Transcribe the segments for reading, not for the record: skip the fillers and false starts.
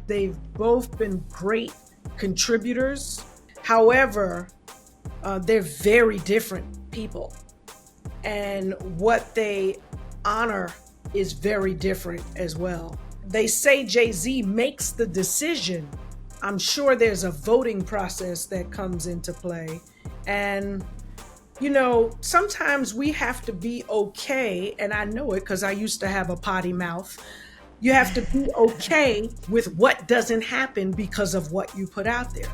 They've both been great contributors. However, they're very different people. And what they honor is very different as well. They say Jay-Z makes the decision. I'm sure there's a voting process that comes into play. And, sometimes we have to be okay, and I know it because I used to have a potty mouth. You have to be okay with what doesn't happen because of what you put out there.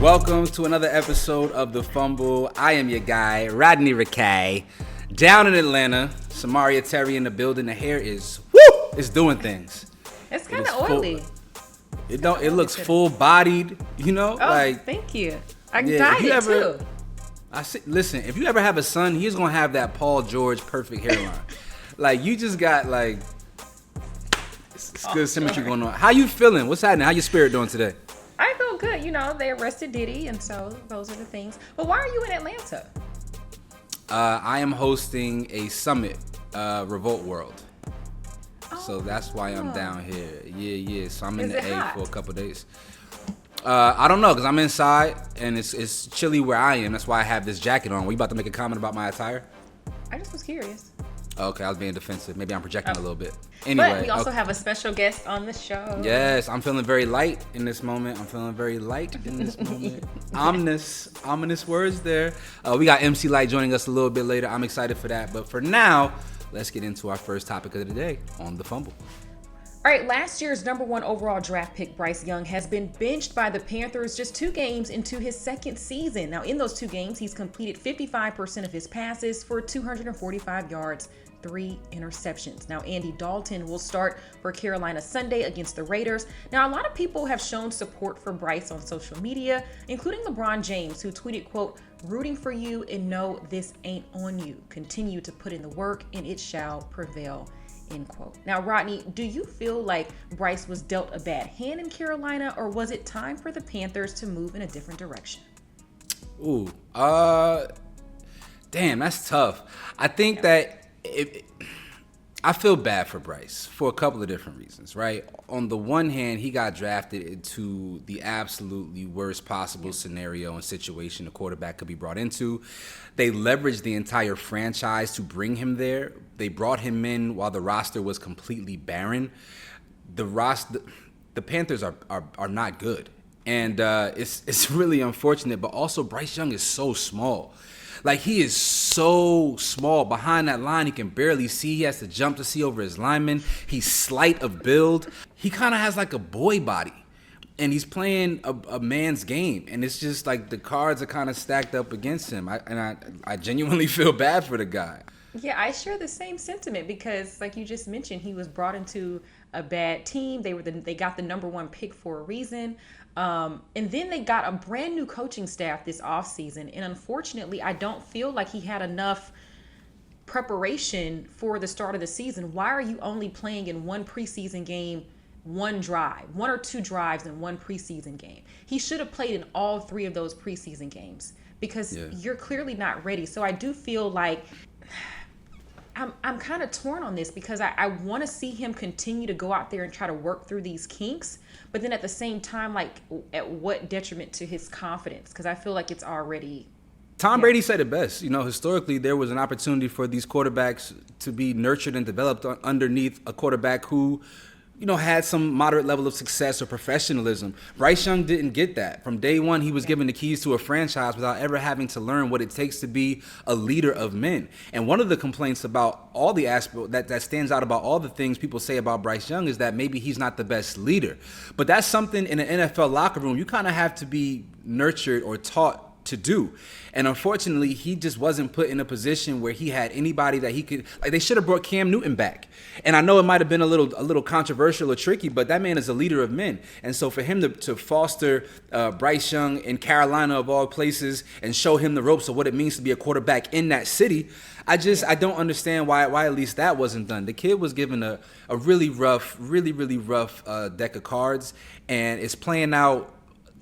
Welcome to another episode of The Fumble. I am your guy, Rodney Rikai. Down in Atlanta, Samaria Terry in the building. The hair is, it's doing things. It's kind of oily. It looks full-bodied, Thank you. I dyed it too. Listen, if you ever have a son, he's going to have that Paul George perfect hairline. You just got, it's good symmetry going on. How you feeling? What's happening? How your spirit doing today? I feel good. They arrested Diddy, and so those are the things. But why are you in Atlanta? I am hosting a summit, Revolt World. So that's why I'm down here. Yeah. So I'm in the A for a couple days. I don't know, because I'm inside, and it's chilly where I am. That's why I have this jacket on. Were you about to make a comment about my attire? I just was curious. Okay, I was being defensive. Maybe I'm projecting a little bit. Anyway, but we also have a special guest on the show. Yes, I'm feeling very light in this moment. Ominous words there. We got MC Lyte joining us a little bit later. I'm excited for that. But for now, let's get into our first topic of the day on The Fumble. All right, last year's number one overall draft pick, Bryce Young, has been benched by the Panthers just 2 games into his second season. Now, in those 2 games, he's completed 55% of his passes for 245 yards, 3 interceptions. Now, Andy Dalton will start for Carolina Sunday against the Raiders. Now, a lot of people have shown support for Bryce on social media, including LeBron James, who tweeted, quote, "Rooting for you and know this ain't on you. Continue to put in the work and it shall prevail." End quote. Now, Rodney, do you feel like Bryce was dealt a bad hand in Carolina, or was it time for the Panthers to move in a different direction? Ooh, damn, that's tough. I think that I feel bad for Bryce for a couple of different reasons, right? On the one hand, he got drafted into the absolutely worst possible scenario and situation a quarterback could be brought into. They leveraged the entire franchise to bring him there. They brought him in while the roster was completely barren. The Panthers are not good. And it's really unfortunate, but also Bryce Young is so small. He is so small. Behind that line, he can barely see. He has to jump to see over his linemen. He's slight of build. He kind of has a boy body. And he's playing a man's game. And it's just the cards are kind of stacked up against him. I genuinely feel bad for the guy. Yeah, I share the same sentiment because, like you just mentioned, he was brought into a bad team. They got the number 1 pick for a reason. And then they got a brand new coaching staff this offseason. And unfortunately, I don't feel like he had enough preparation for the start of the season. Why are you only playing in one preseason game, 1 drive, 1 or 2 drives in 1 preseason game? He should have played in all 3 of those preseason games because you're clearly not ready. So I do feel like I'm kind of torn on this because I want to see him continue to go out there and try to work through these kinks. But then at the same time, at what detriment to his confidence? Because I feel like it's already... Tom Brady said it best. Historically, there was an opportunity for these quarterbacks to be nurtured and developed underneath a quarterback who, had some moderate level of success or professionalism. Bryce Young didn't get that. From day one, he was given the keys to a franchise without ever having to learn what it takes to be a leader of men. And one of the complaints about all the aspects that stands out about all the things people say about Bryce Young is that maybe he's not the best leader. But that's something in an NFL locker room you kind of have to be nurtured or taught to do. And unfortunately, he just wasn't put in a position where he had anybody that he could, they should have brought Cam Newton back. And I know it might have been a little controversial or tricky, but that man is a leader of men. And so for him to foster Bryce Young in Carolina of all places and show him the ropes of what it means to be a quarterback in that city, I don't understand why at least that wasn't done. The kid was given a really rough deck of cards, and it's playing out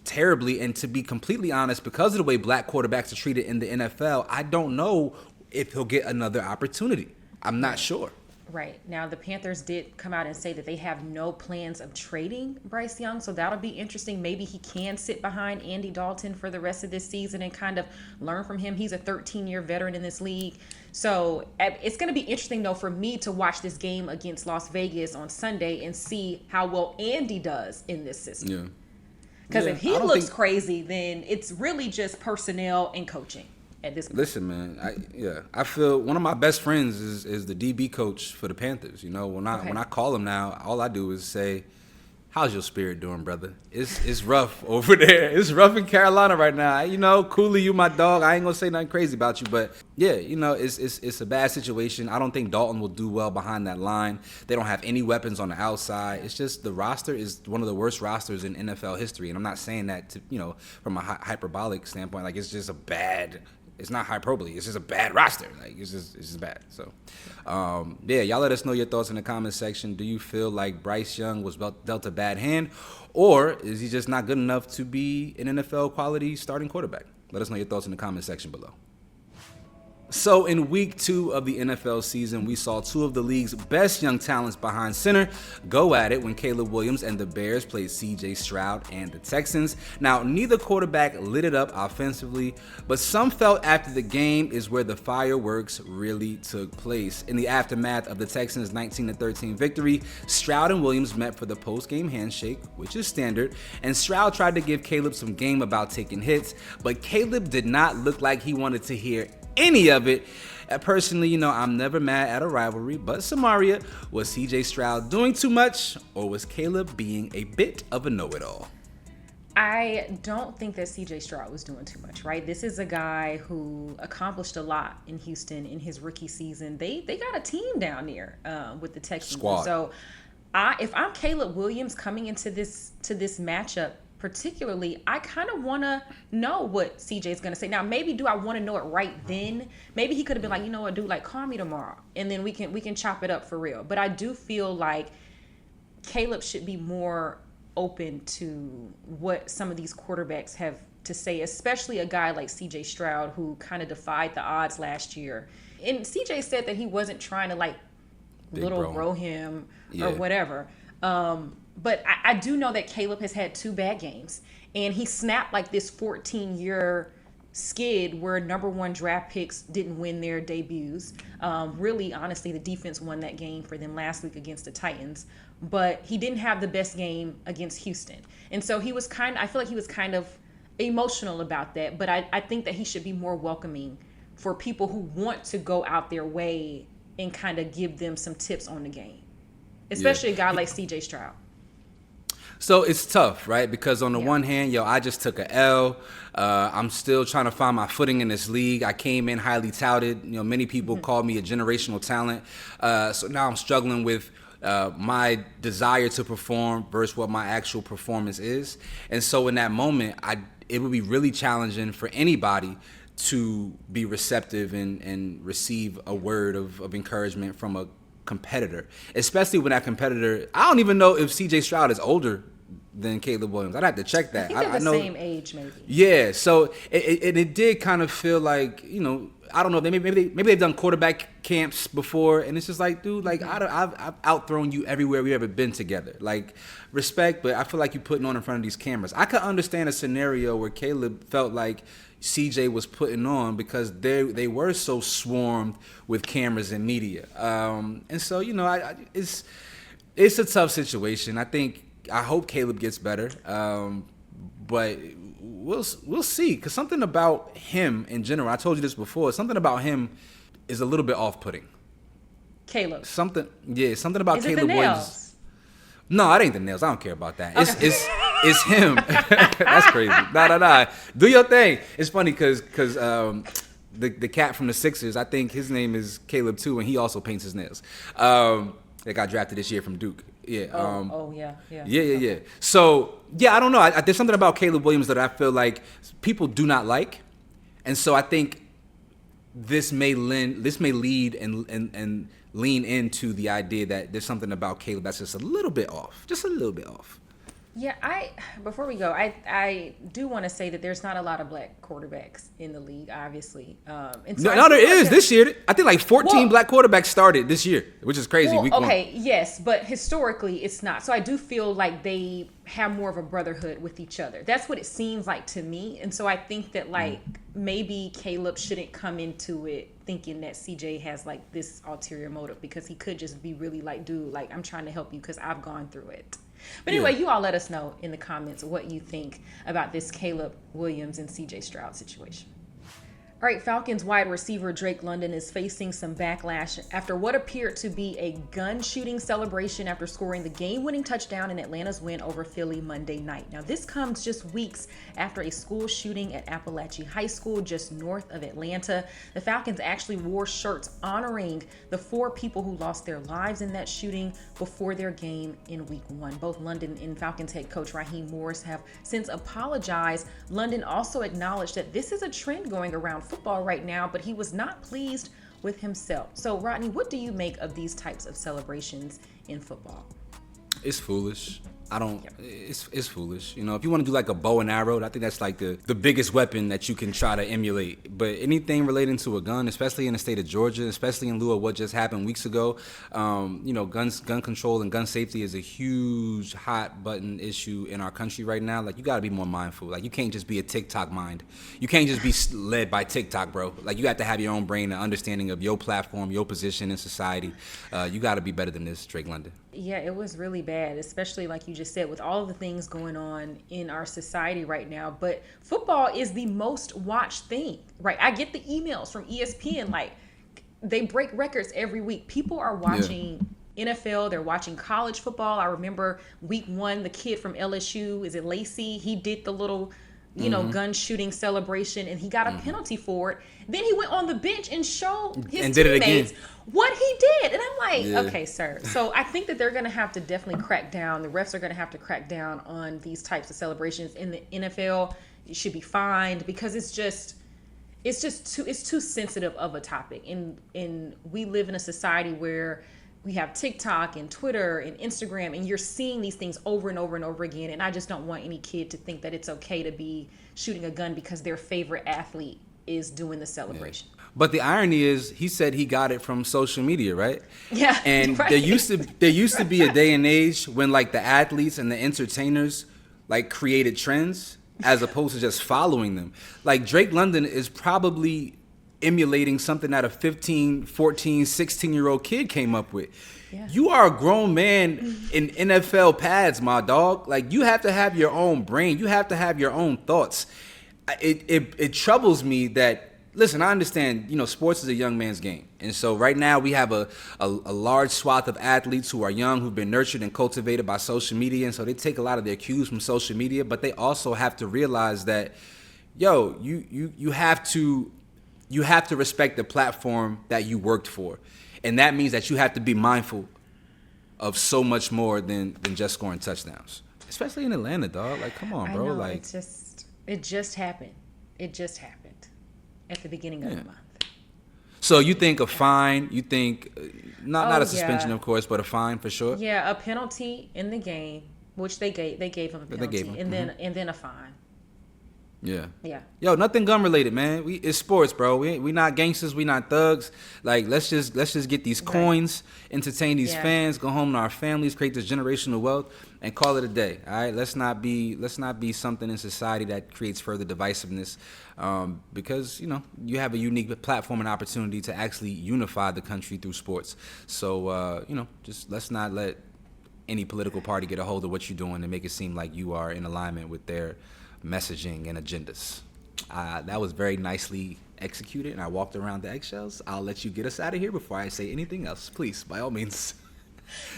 terribly. And to be completely honest, because of the way black quarterbacks are treated in the NFL, I don't know if he'll get another opportunity. I'm not sure. Right. Now, the Panthers did come out and say that they have no plans of trading Bryce Young. So that'll be interesting. Maybe he can sit behind Andy Dalton for the rest of this season and kind of learn from him. He's a 13-year veteran in this league. So it's going to be interesting, though, for me to watch this game against Las Vegas on Sunday and see how well Andy does in this system. Yeah. Because if he looks crazy, then it's really just personnel and coaching. Listen, man. I feel one of my best friends is the DB coach for the Panthers. You know, when I call him now, all I do is say, "How's your spirit doing, brother?" It's rough over there. It's rough in Carolina right now. You know, Cooley, you my dog. I ain't gonna say nothing crazy about you, but yeah, you know, it's a bad situation. I don't think Dalton will do well behind that line. They don't have any weapons on the outside. It's just the roster is one of the worst rosters in NFL history, and I'm not saying that to, you know, from a hyperbolic standpoint. Like, it's just a bad. It's not hyperbole. It's just a bad roster. Like, it's just bad. So, y'all let us know your thoughts in the comment section. Do you feel like Bryce Young was dealt a bad hand, or is he just not good enough to be an NFL quality starting quarterback? Let us know your thoughts in the comment section below. So in week 2 of the NFL season, we saw 2 of the league's best young talents behind center go at it when Caleb Williams and the Bears played CJ Stroud and the Texans. Now, neither quarterback lit it up offensively, but some felt after the game is where the fireworks really took place. In the aftermath of the Texans' 19-13 victory, Stroud and Williams met for the post-game handshake, which is standard, and Stroud tried to give Caleb some game about taking hits, but Caleb did not look like he wanted to hear any of it. Personally, you know, I'm never mad at a rivalry, but Samaria, was CJ Stroud doing too much, or was Caleb being a bit of a know-it-all? I don't think that CJ Stroud was doing too much, right? This is a guy who accomplished a lot in Houston in his rookie season. They got a team down there with the Texans. Squad. So if I'm Caleb Williams coming into this matchup, particularly, I kind of want to know what CJ is going to say. Now, maybe do I want to know it right then? Maybe he could have been like, you know what, dude, like, call me tomorrow, and then we can chop it up for real. But I do feel like Caleb should be more open to what some of these quarterbacks have to say, especially a guy like CJ Stroud, who kind of defied the odds last year. And CJ said that he wasn't trying to, like, bro him or whatever. But I do know that Caleb has had 2 bad games, and he snapped like this 14-year skid where number 1 draft picks didn't win their debuts. Really, honestly, the defense won that game for them last week against the Titans, but he didn't have the best game against Houston. And so I feel like he was kind of emotional about that, but I think that he should be more welcoming for people who want to go out their way and kind of give them some tips on the game, especially a guy like CJ Stroud. So it's tough, right? Because on the one hand, I just took a L. I'm still trying to find my footing in this league. I came in highly touted. You know, many people called me a generational talent. So now I'm struggling with my desire to perform versus what my actual performance is. And so in that moment, it would be really challenging for anybody to be receptive and receive a word of encouragement from a competitor, especially when that competitor, I don't even know if CJ Stroud is older than Caleb Williams. I'd have to check that. I think they're the same age, maybe. Yeah, so it did kind of feel like, you know, I don't know, maybe they've done quarterback camps before, and it's just like, dude, like, I've outthrown you everywhere we've ever been together. Like, respect, but I feel like you're putting on in front of these cameras. I could understand a scenario where Caleb felt like CJ was putting on because they were so swarmed with cameras and media. And so, you know, it's a tough situation. I hope Caleb gets better. But we'll see, because something about him in general, I told you this before, something about him is a little bit off-putting. Caleb. Something about is Caleb it the nails? Williams. No, it ain't the nails. I don't care about that. Okay. It's him. That's crazy. Nah. Do your thing. It's funny because the cat from the Sixers, I think his name is Caleb too, and he also paints his nails. That got drafted this year from Duke. Yeah. Yeah. So I don't know. There's something about Caleb Williams that I feel like people do not like, and so I think this may lead and lean into the idea that there's something about Caleb that's just a little bit off. Yeah, before we go, I do want to say that there's not a lot of black quarterbacks in the league, obviously. And so No, there feel like is this year. I think like 14 black quarterbacks started this year, which is crazy. Week okay, 1. yes, but historically it's not. So I do feel like they have more of a brotherhood with each other. That's what it seems like to me. And so I think that like maybe Caleb shouldn't come into it thinking that CJ has like this ulterior motive, because he could just be really like, dude, like I'm trying to help you because I've gone through it. But anyway, you all let us know in the comments what you think about this Caleb Williams and CJ Stroud situation. All right, Falcons wide receiver Drake London is facing some backlash after what appeared to be a gun shooting celebration after scoring the game-winning touchdown in Atlanta's win over Philly Monday night. Now, this comes just weeks after a school shooting at Appalachian High School just north of Atlanta. The Falcons actually wore shirts honoring the 4 people who lost their lives in that shooting before their game in week 1. Both London and Falcons head coach Raheem Morris have since apologized. London also acknowledged that this is a trend going around football right now, but he was not pleased with himself. So, Rodney, what do you make of these types of celebrations in football? It's foolish. It's foolish. You know, if you want to do like a bow and arrow, I think that's like the biggest weapon that you can try to emulate. But anything relating to a gun, especially in the state of Georgia, especially in lieu of what just happened weeks ago, you know, gun control and gun safety is a huge hot button issue in our country right now. Like, you got to be more mindful. Like, you can't just be a TikTok mind. You can't just be led by TikTok, bro. Like, you have to have your own brain, an understanding of your platform, your position in society. You got to be better than this, Drake London. Yeah, it was really bad, especially like you just said, with all of the things going on in our society right now. But football is the most watched thing, right? I get the emails from ESPN, like they break records every week. People are watching NFL, they're watching college football. I remember week 1, the kid from LSU, is it Lacey? He did the little, you know, gun shooting celebration, and he got a penalty for it. Then he went on the bench and showed his teammates what he did. And I'm like, okay, sir. So I think that they're going to have to definitely crack down. The refs are going to have to crack down on these types of celebrations. In the NFL, you should be fined, because it's too sensitive of a topic. And we live in a society where we have TikTok and Twitter and Instagram, and you're seeing these things over and over and over again. And I just don't want any kid to think that it's okay to be shooting a gun because their favorite athlete is doing the celebration. But the irony is, he said he got it from social media, right? Yeah. And there used to be a day and age when like the athletes and the entertainers like created trends as opposed to just following them. Like, Drake London is probably emulating something that a 15, 14, 16-year-old kid came up with. Yeah. You are a grown man in NFL pads, my dog. Like, you have to have your own brain. You have to have your own thoughts. It troubles me that, listen, I understand, you know, sports is a young man's game. And so right now we have a large swath of athletes who are young, who've been nurtured and cultivated by social media. And so they take a lot of their cues from social media, but they also have to realize that, yo, you have to respect the platform that you worked for. And that means that you have to be mindful of so much more than just scoring touchdowns. Especially in Atlanta, dog. Like, come on, bro. I know, like, it just happened. It just happened at the beginning of the month. So you think a fine, you think not a suspension, of course, but a fine for sure? Yeah, a penalty in the game, which they gave him a penalty, and then a fine. Yeah. Yeah. Yo, nothing gun related, man. It's sports, bro. We not gangsters. We not thugs. Like, let's just get these coins, entertain these fans, go home to our families, create this generational wealth, and call it a day. All right. Let's not be something in society that creates further divisiveness, because you know you have a unique platform and opportunity to actually unify the country through sports. So you know, just let's not let any political party get a hold of what you're doing and make it seem like you are in alignment with their messaging and agendas. That was very nicely executed, and I walked around the eggshells. I'll let you get us out of here before I say anything else. Please, by all means.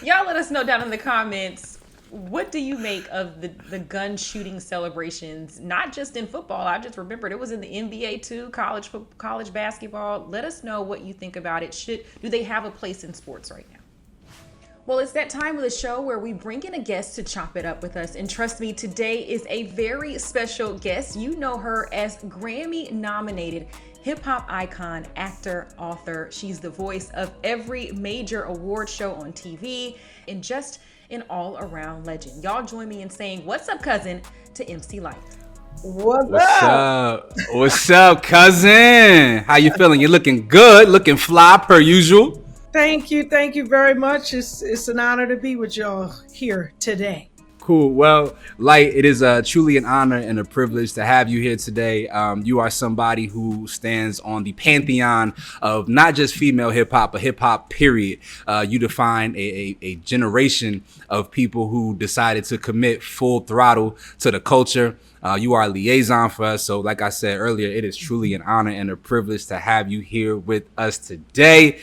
Y'all let us know down in the comments, what do you make of the gun shooting celebrations, not just in football? I just remembered it was in the NBA too, college basketball. Let us know what you think about it. Do they have a place in sports right now? Well, it's that time of the show where we bring in a guest to chop it up with us. And trust me, today is a very special guest. You know her as Grammy nominated hip hop icon, actor, author. She's the voice of every major award show on TV and just an all around legend. Y'all join me in saying, "What's up, cousin?" to MC Lyte. What's up? What's up, cousin? How you feeling? You're looking good, looking fly per usual. Thank you very much. It's an honor to be with y'all here today. Cool. Well, Lyte, it is truly an honor and a privilege to have you here today. You are somebody who stands on the pantheon of not just female hip hop, but hip hop, period. You define a generation of people who decided to commit full throttle to the culture. You are a liaison for us. So like I said earlier, it is truly an honor and a privilege to have you here with us today,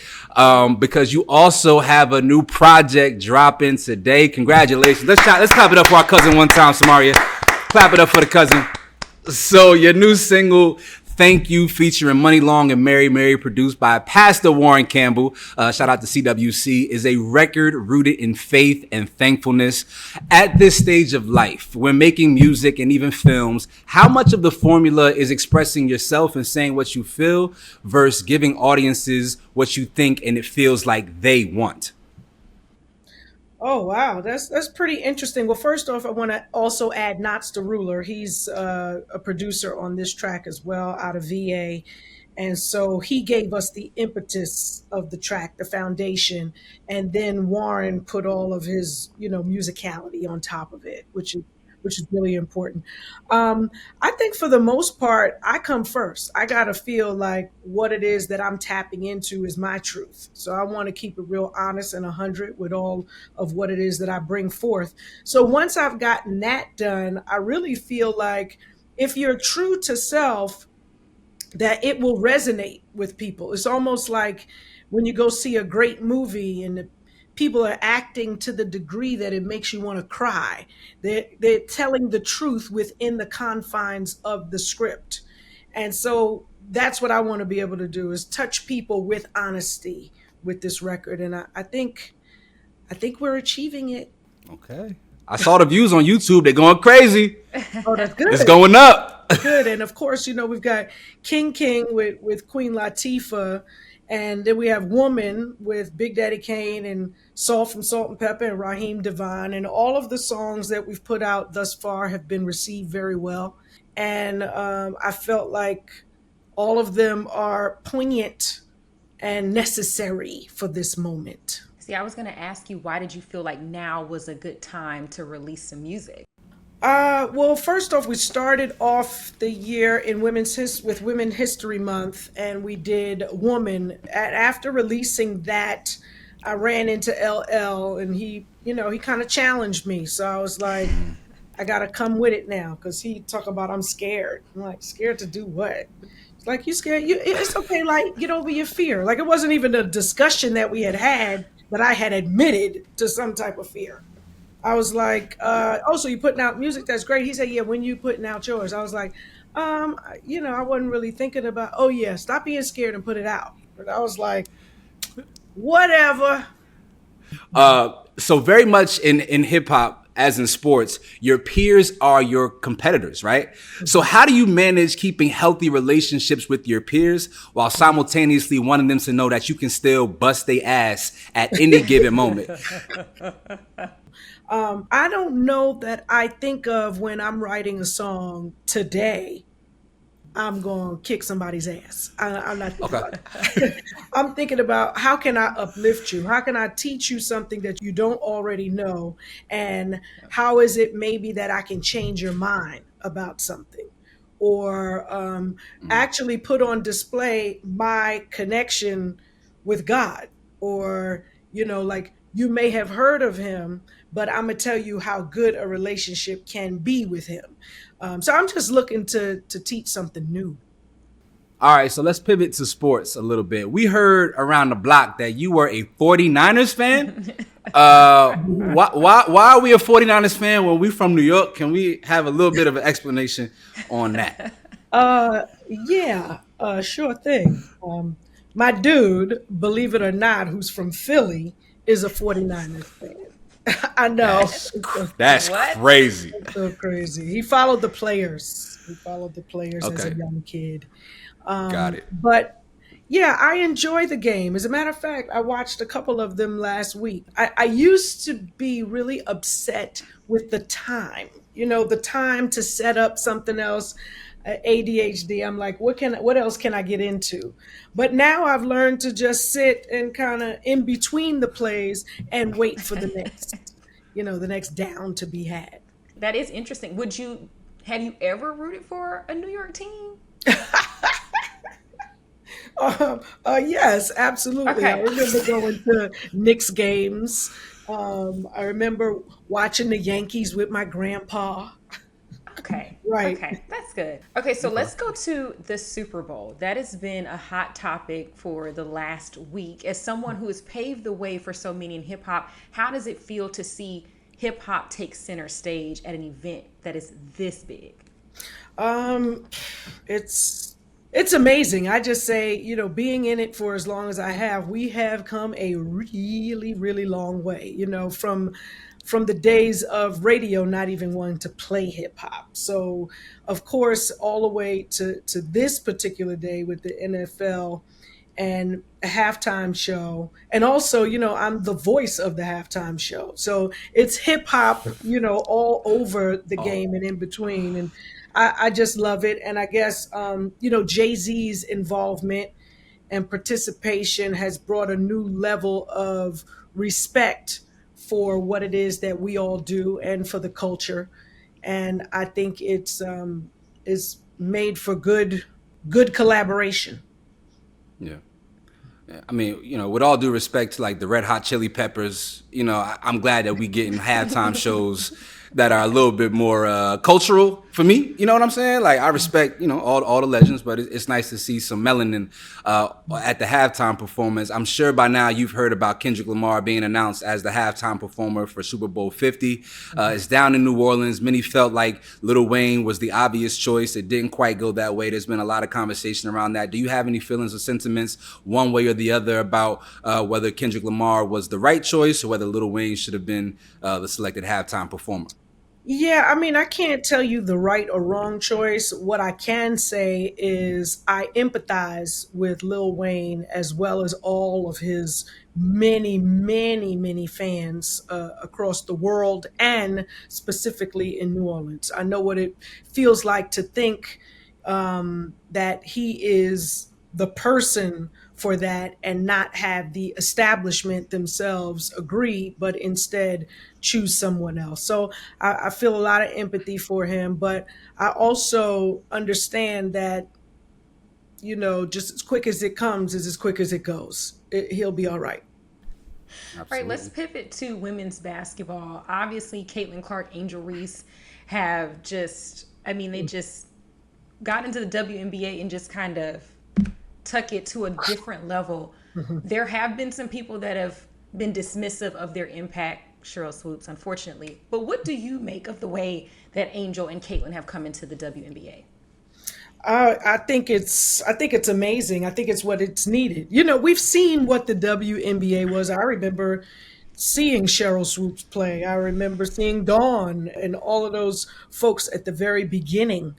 because you also have a new project dropping today. Congratulations. Let's clap it up for our cousin one time, Samaria. Clap it up for the cousin. So your new single, Thank You, featuring Money Long and Mary, produced by Pastor Warren Campbell, shout out to CWC, is a record rooted in faith and thankfulness. At this stage of life, when making music and even films, how much of the formula is expressing yourself and saying what you feel versus giving audiences what you think and it feels like they want? Oh wow, that's pretty interesting. Well, first off, I want to also add Knots the Ruler. He's a producer on this track as well, out of VA, and so he gave us the impetus of the track, the foundation, and then Warren put all of his, musicality on top of it, which is really important. I think for the most part, I come first. I gotta feel like what it is that I'm tapping into is my truth. So I want to keep it real honest and 100 with all of what it is that I bring forth. So once I've gotten that done, I really feel like if you're true to self, that it will resonate with people. It's almost like when you go see a great movie and the people are acting to the degree that it makes you want to cry. They're telling the truth within the confines of the script. And so that's what I want to be able to do, is touch people with honesty with this record. And I think we're achieving it. Okay. I saw the views on YouTube. They're going crazy. Oh, that's good. It's going up. Good. And of course, we've got King with Queen Latifah. And then we have Woman with Big Daddy Kane and Saul from Salt and Pepper and Raheem Devine. And all of the songs that we've put out thus far have been received very well. And I felt like all of them are poignant and necessary for this moment. See, I was going to ask you, why did you feel like now was a good time to release some music? Well, first off, we started off the year in with Women's History Month, and we did Woman. After releasing that, I ran into LL, and he kind of challenged me. So I was like, I got to come with it now, because he talk about I'm scared. I'm like, scared to do what? It's like, you scared? It's okay, like, get over your fear. Like, it wasn't even a discussion that we had, but I had admitted to some type of fear. I was like, so you putting out music? That's great. He said, yeah, when you putting out yours? I was like, I wasn't really thinking about, oh yeah, stop being scared and put it out. But I was like, whatever. So very much in hip hop, as in sports, your peers are your competitors, right? So how do you manage keeping healthy relationships with your peers while simultaneously wanting them to know that you can still bust their ass at any given moment? I don't know that I think of when I'm writing a song today, I'm going to kick somebody's ass. I'm not thinking about that. I'm thinking about, how can I uplift you? How can I teach you something that you don't already know? And how is it maybe that I can change your mind about something? Or actually put on display my connection with God? Or, like, you may have heard of him, but I'm going to tell you how good a relationship can be with him. So I'm just looking to teach something new. All right, so let's pivot to sports a little bit. We heard around the block that you were a 49ers fan. Why are we a 49ers fan when we from New York? Can we have a little bit of an explanation on that? Yeah, sure thing. My dude, believe it or not, who's from Philly, is a 49ers fan. I know. That's What? crazy. It's so crazy. He followed the players. He followed the players as a Okay, young kid. got it. But yeah, I enjoy the game. As a matter of fact, I watched a couple of them last week. I used to be really upset with the time. The time to set up something else. ADHD. I'm like, what else can I get into? But now I've learned to just sit and kind of in between the plays and wait for the next down to be had. That is interesting. Have you ever rooted for a New York team? Yes, absolutely. I Okay. remember going to Knicks games. I remember watching the Yankees with my grandpa. Okay. Right. Okay. That's good. Okay. So let's go to the Super Bowl. That has been a hot topic for the last week. As someone who has paved the way for so many in hip hop, how does it feel to see hip hop take center stage at an event that is this big? Um, it's amazing. I just say, being in it for as long as I have, we have come a really, really long way, from the days of radio not even wanting to play hip hop. So, of course, all the way to this particular day with the NFL and a halftime show. And also, I'm the voice of the halftime show. So it's hip hop, all over the Oh, game and in between. And I just love it. And I guess, Jay-Z's involvement and participation has brought a new level of respect for what it is that we all do and for the culture. And I think it's made for good collaboration. yeah. I mean, with all due respect to like the Red Hot Chili Peppers, I'm glad that we getting halftime shows that are a little bit more cultural for me. You know what I'm saying? Like I respect, all the legends, but it's nice to see some melanin at the halftime performance. I'm sure by now you've heard about Kendrick Lamar being announced as the halftime performer for Super Bowl 50. It's down in New Orleans. Many felt like Lil Wayne was the obvious choice. It didn't quite go that way. There's been a lot of conversation around that. Do you have any feelings or sentiments one way or the other about whether Kendrick Lamar was the right choice or whether Lil Wayne should have been the selected halftime performer? Yeah, I mean, I can't tell you the right or wrong choice. What I can say is I empathize with Lil Wayne as well as all of his many, many, many fans across the world and specifically in New Orleans. I know what it feels like to think that he is the person for that and not have the establishment themselves agree, but instead choose someone else. So I feel a lot of empathy for him, but I also understand that, just as quick as it comes is as quick as it goes. He'll be all right. All right, let's Absolutely. pivot to women's basketball. Obviously, Caitlin Clark, Angel Reese have they just got into the WNBA and just kind of took it to a different level. There have been some people that have been dismissive of their impact, Cheryl Swoops, unfortunately. But what do you make of the way that Angel and Caitlin have come into the WNBA? I think it's amazing. I think it's what it's needed. We've seen what the WNBA was. I remember seeing Cheryl Swoops play. I remember seeing Dawn and all of those folks at the very beginning.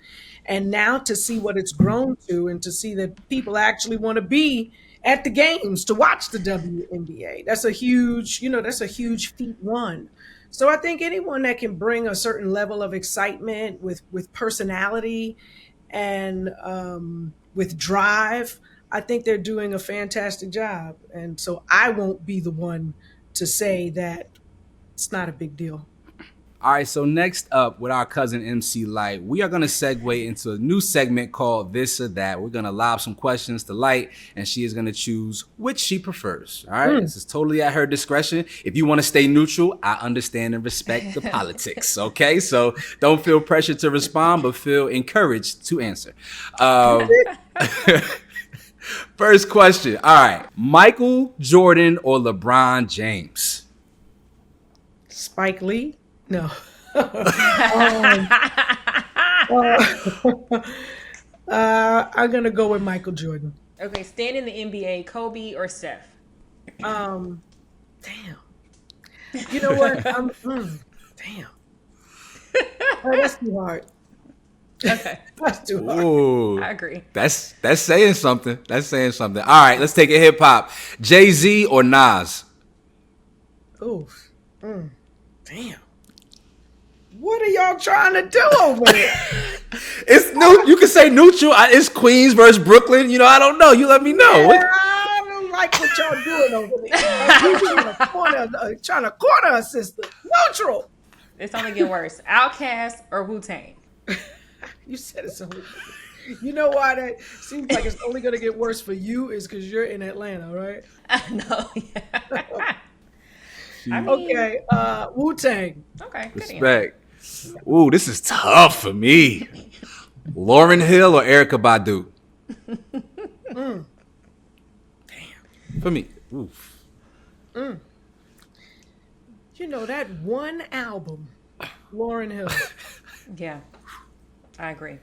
And now to see what it's grown to and to see that people actually want to be at the games to watch the WNBA. That's a huge feat won. So I think anyone that can bring a certain level of excitement with personality and with drive, I think they're doing a fantastic job. And so I won't be the one to say that it's not a big deal. All right, so next up with our cousin MC Lyte, we are going to segue into a new segment called This or That. We're going to lob some questions to Lyte, and she is going to choose which she prefers. All right, Mm. this is totally at her discretion. If you want to stay neutral, I understand and respect the politics. Okay, so don't feel pressured to respond, but feel encouraged to answer. Um, First question. All right, Michael Jordan or LeBron James? Spike Lee? No. um, uh, I'm going to go with Michael Jordan. Okay, staying in the NBA, Kobe or Steph? Um, damn. You know what? Damn. Oh, that's too hard. Okay, That's too hard. I Ooh, agree. that's saying something. That's saying something. All right, let's take it hip hop. Jay-Z or Nas? Oof. Damn. What are y'all trying to do over there? It's new. You can say neutral. It's Queens versus Brooklyn. I don't know. You let me know. Yeah, What? I don't like what y'all doing over there. You trying to corner a sister. Neutral. It's only getting worse. Outkast or Wu Tang? You said it so. You know why that seems like it's only going to get worse for you is because you're in Atlanta, right? No, yeah. I mean, Okay, Wu-Tang. okay, good answer. Respect. Ooh, this is tough for me. Lauryn Hill or Erykah Badu? Damn. For me. Oof. You know that one album, Lauryn Hill. Yeah, I agree.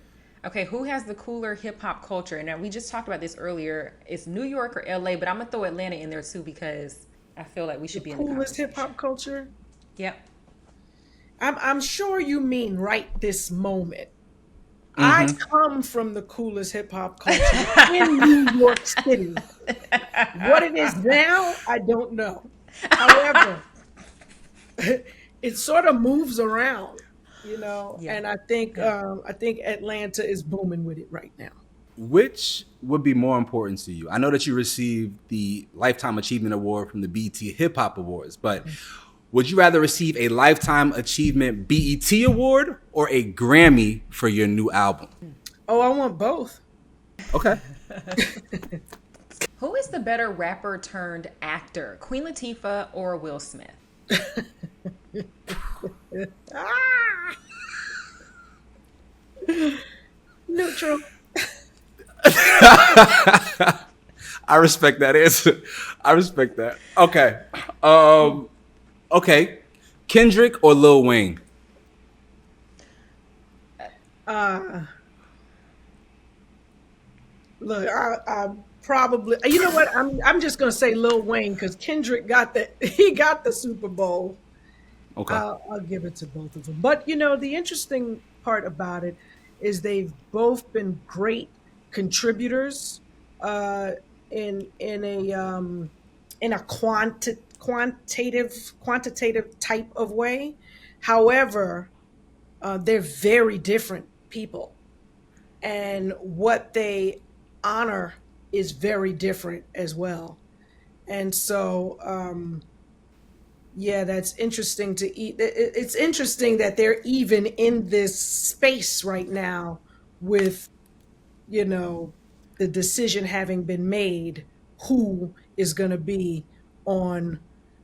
Okay, who has the cooler hip hop culture? Now we just talked about this earlier. It's New York or LA, but I'm gonna throw Atlanta in there too because I feel like we should be in the Coolest conversation. hip hop culture. Yep. I'm sure you mean right this moment. I come from the coolest hip hop culture in New York City. What it is now, I don't know. However, it sort of moves around, Yeah. and I think Atlanta is booming with it right now. Which would be more important to you? I know that you received the Lifetime Achievement Award from the BET Hip Hop Awards, but would you rather receive a Lifetime Achievement BET Award or a Grammy for your new album? Oh, I want both. Okay. Who is the better rapper turned actor, Queen Latifah or Will Smith? Ah! Neutral. I respect that answer. I respect that. Okay. Okay. Kendrick or Lil Wayne? Look, I probably, you know what? I'm just gonna say Lil Wayne because Kendrick got the Super Bowl. Okay. I'll give it to both of them. But the interesting part about it is they've both been great contributors in a quantitative type of way. However, they're very different people, and what they honor is very different as well. And so, yeah, that's interesting to eat. It's interesting that they're even in this space right now with, the decision having been made who is going to be on.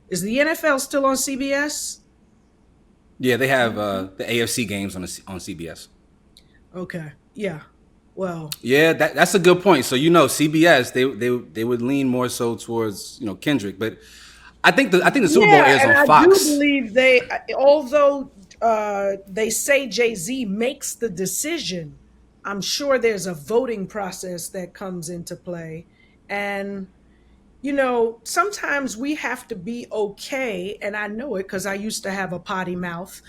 Is the NFL still on CBS? Yeah, they have the AFC games on CBS. Okay. Yeah. Well, Yeah, that's a good point. So CBS they would lean more so towards Kendrick, but I think the Super Bowl airs and on I do Fox. believe although they say Jay-Z makes the decision, I'm sure there's a voting process that comes into play. And, sometimes we have to be okay, and I know it because I used to have a potty mouth.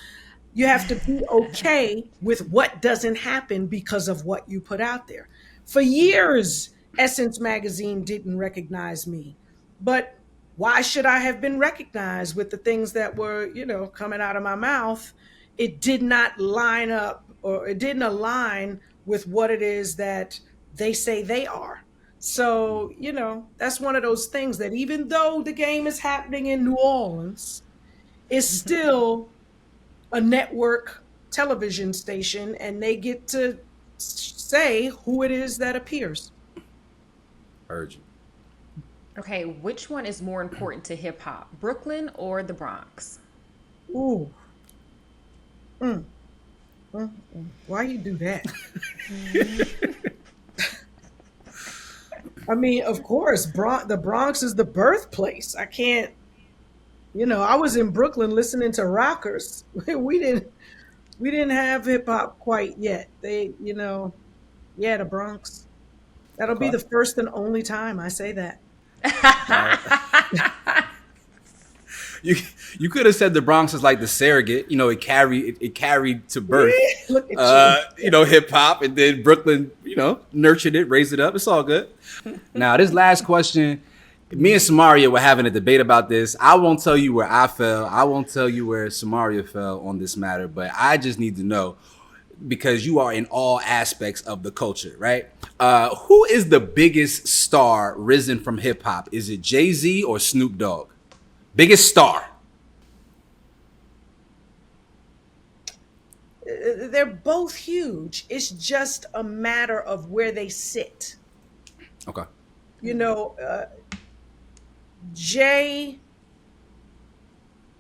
You have to be okay with what doesn't happen because of what you put out there. For years, Essence Magazine didn't recognize me. But why should I have been recognized with the things that were, coming out of my mouth? It did not line up, or it didn't align with what it is that they say they are. So, that's one of those things that even though the game is happening in New Orleans, it's still a network television station, and they get to say who it is that appears. Heard you. Okay, which one is more important to hip hop, Brooklyn or the Bronx? Ooh. Why you do that? I mean, of course, the Bronx is the birthplace. I can't, I was in Brooklyn listening to rockers. We didn't have hip hop quite yet. The Bronx. That'll be the first and only time I say that. You could have said the Bronx is like the surrogate. You know, it carried to birth. Look at you. You know, hip hop, and then Brooklyn, you know, nurtured it, raised it up. It's all good. Now, this last question, me and Samaria were having a debate about this. I won't tell you where I fell. I won't tell you where Samaria fell on this matter, but I just need to know, because you are in all aspects of the culture, right? Who is the biggest star risen from hip hop? Is it Jay-Z or Snoop Dogg? Biggest star. They're both huge. It's just a matter of where they sit. Okay. You know, Jay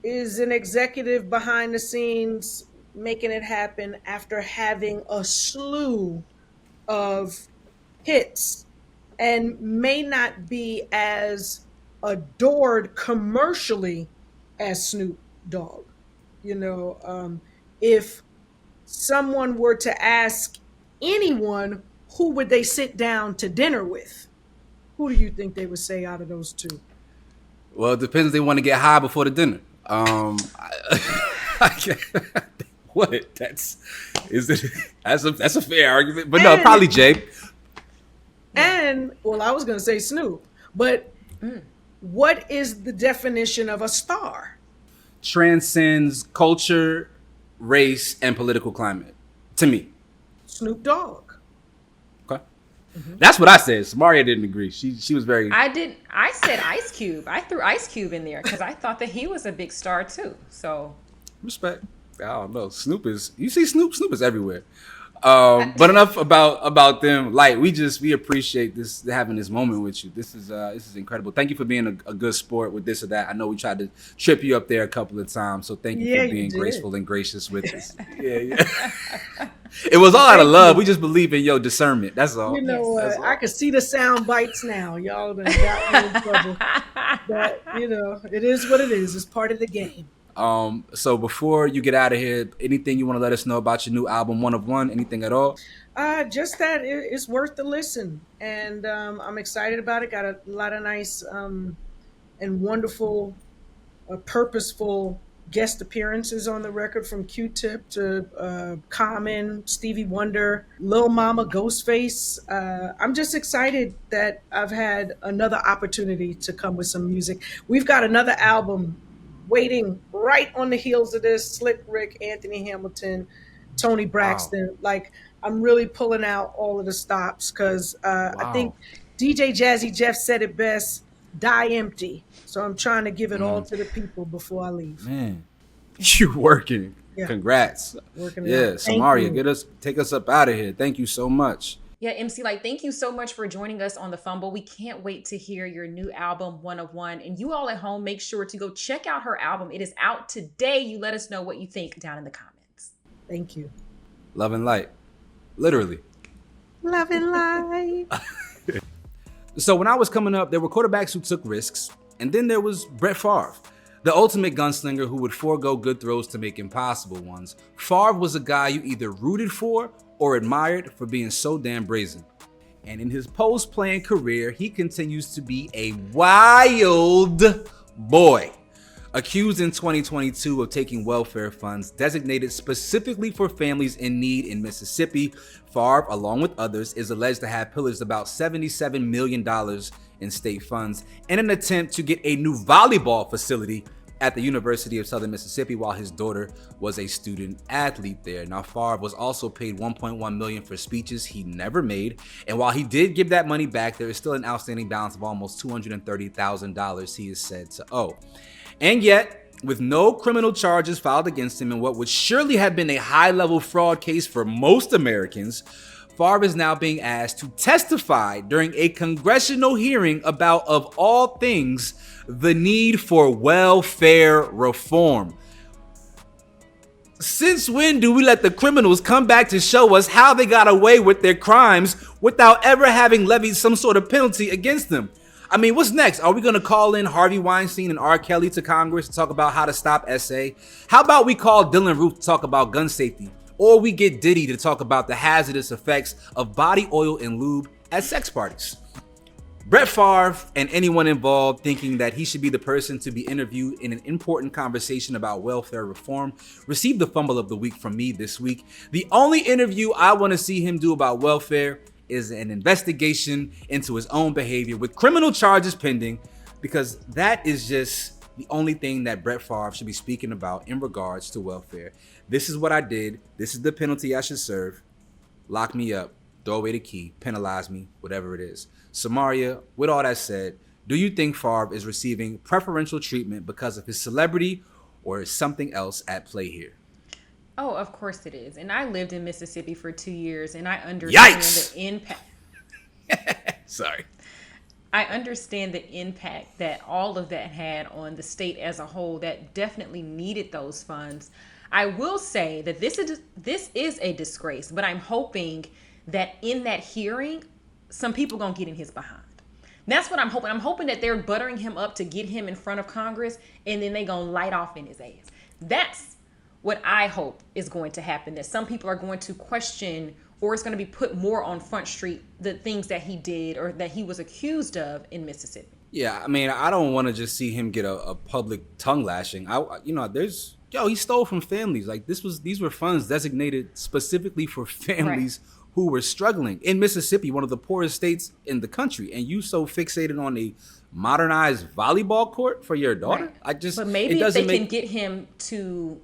is an executive behind the scenes making it happen after having a slew of hits, and may not be as adored commercially as Snoop Dogg. You know, if someone were to ask anyone who would they sit down to dinner with, who do you think they would say out of those two? Well, it depends if they want to get high before the dinner. What? That's a fair argument, but no, probably Jay. And well, I was going to say Snoop, but what is the definition of a star? Transcends culture, race, and political climate. To me, Snoop Dogg. Okay, that's what I said. Samaria didn't agree. She was very. I said Ice Cube. I threw Ice Cube in there because I thought that he was a big star too. So respect. I don't know. Snoop is. You see Snoop. Snoop is everywhere. But enough about them. Like, we appreciate this, having this moment with you. This is incredible. Thank you for being a good sport with this or that. I know we tried to trip you up there a couple of times, so thank you for being graceful and gracious with us. Yeah. It was all out of love. We just believe in your discernment. That's all. You know what? I can see the sound bites now. Y'all done got me in trouble. But you know, it is what it is. It's part of the game. So before you get out of here, anything you want to let us know about your new album, One of One? Anything at all? Just that it's worth the listen, and I'm excited about it. Got a lot of nice and wonderful, purposeful guest appearances on the record, from Q-Tip to Common, Stevie Wonder, Lil Mama, Ghostface. I'm just excited that I've had another opportunity to come with some music. We've got another album waiting right on the heels of this. Slick Rick, Anthony Hamilton, Tony Braxton. Wow. Like, I'm really pulling out all of the stops because I think DJ Jazzy Jeff said it best: die empty. So I'm trying to give it all to the people before I leave. Man, you working. Yeah. Congrats. Working. Yeah, Samaria, take us up out of here. Thank you so much. Yeah, MC Lyte, thank you so much for joining us on The Fumble. We can't wait to hear your new album, One of One. And you all at home, make sure to go check out her album. It is out today. You let us know what you think down in the comments. Thank you. Love and light. Literally. Love and light. So when I was coming up, there were quarterbacks who took risks. And then there was Brett Favre, the ultimate gunslinger who would forego good throws to make impossible ones. Favre was a guy you either rooted for or admired for being so damn brazen. And in his post-playing career, he continues to be a wild boy. Accused in 2022 of taking welfare funds designated specifically for families in need in Mississippi, Favre, along with others, is alleged to have pillaged about $77 million in state funds in an attempt to get a new volleyball facility at the University of Southern Mississippi while his daughter was a student athlete there. Now, Favre was also paid $1.1 million for speeches he never made. And while he did give that money back, there is still an outstanding balance of almost $230,000 he is said to owe. And yet, with no criminal charges filed against him in what would surely have been a high-level fraud case for most Americans, Favre is now being asked to testify during a congressional hearing about, of all things, the need for welfare reform. Since when do we let the criminals come back to show us how they got away with their crimes without ever having levied some sort of penalty against them? I mean, what's next? Are we going to call in Harvey Weinstein and R. Kelly to Congress to talk about how to stop SA? How about we call Dylan Roof to talk about gun safety? Or we get Diddy to talk about the hazardous effects of body oil and lube at sex parties. Brett Favre and anyone involved thinking that he should be the person to be interviewed in an important conversation about welfare reform received the fumble of the week from me this week. The only interview I want to see him do about welfare is an investigation into his own behavior with criminal charges pending, because that is just the only thing that Brett Favre should be speaking about in regards to welfare. This is what I did. This is the penalty I should serve. Lock me up, throw away the key, penalize me, whatever it is. Samaria, with all that said, do you think Favre is receiving preferential treatment because of his celebrity, or is something else at play here? Oh, of course it is. And I lived in Mississippi for 2 years, and I understand Yikes! the impact. Sorry. I understand the impact that all of that had on the state as a whole that definitely needed those funds. I will say that this is a disgrace, but I'm hoping that in that hearing, some people gonna get in his behind. That's what I'm hoping. I'm hoping that they're buttering him up to get him in front of Congress, and then they gonna light off in his ass. That's what I hope is going to happen, that some people are going to question, or it's going to be put more on Front Street, the things that he did or that he was accused of in Mississippi. Yeah, I mean, I don't want to just see him get a public tongue lashing. He stole from families. Like, these were funds designated specifically for families who were struggling in Mississippi, one of the poorest states in the country, and you so fixated on a modernized volleyball court for your daughter. Right. But maybe if they can get him to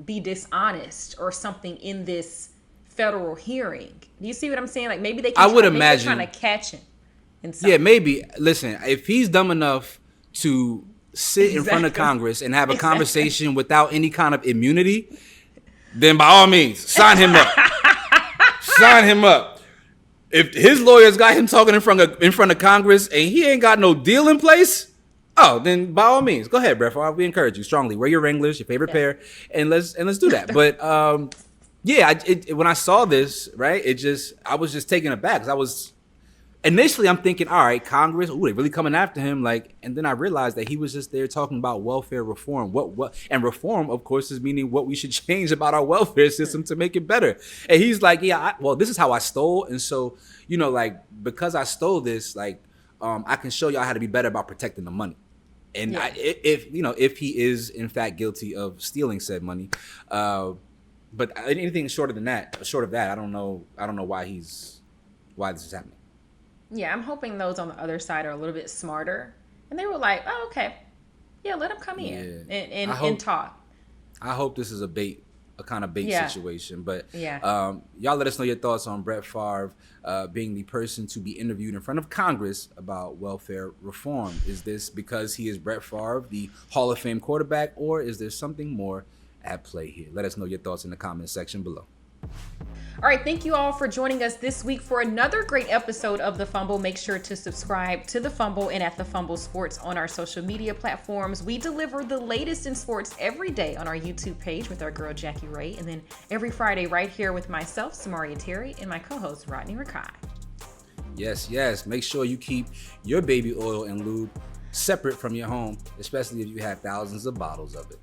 be dishonest or something in this federal hearing. Do you see what I'm saying? Like, maybe they can maybe trying to catch him. Yeah, maybe. Listen, if he's dumb enough to sit in front of Congress and have a conversation without any kind of immunity, then by all means, sign him up. Sign him up. If his lawyers got him talking in front of Congress and he ain't got no deal in place, then by all means, go ahead, Brett Favre. We encourage you strongly. Wear your Wranglers, your favorite pair, and let's do that. But when I saw this, right, I was just taken aback, because initially I'm thinking, all right, Congress, they really coming after him, like, and then I realized that he was just there talking about welfare reform. And reform, of course, is meaning what we should change about our welfare system to make it better. And he's like, this is how I stole, and so, because I stole this, like, I can show y'all how to be better about protecting the money. And if he is in fact guilty of stealing said money, but anything short of that, I don't know why this is happening. Yeah, I'm hoping those on the other side are a little bit smarter, and they were like, "Oh, okay, yeah, let him come in and talk." I hope this is a kind of bait situation. But y'all let us know your thoughts on Brett Favre being the person to be interviewed in front of Congress about welfare reform. Is this because he is Brett Favre, the Hall of Fame quarterback, or is there something more at play here? Let us know your thoughts in the comment section below. All right, thank you all for joining us this week for another great episode of The Fumble. Make sure to subscribe to The Fumble and at The Fumble Sports on our social media platforms. We deliver the latest in sports every day on our YouTube page with our girl Jackie Ray, and then every Friday right here with myself, Samaria Terry, and my co-host Rodney Rikai. Yes. Make sure you keep your baby oil and lube separate from your home, especially if you have thousands of bottles of it.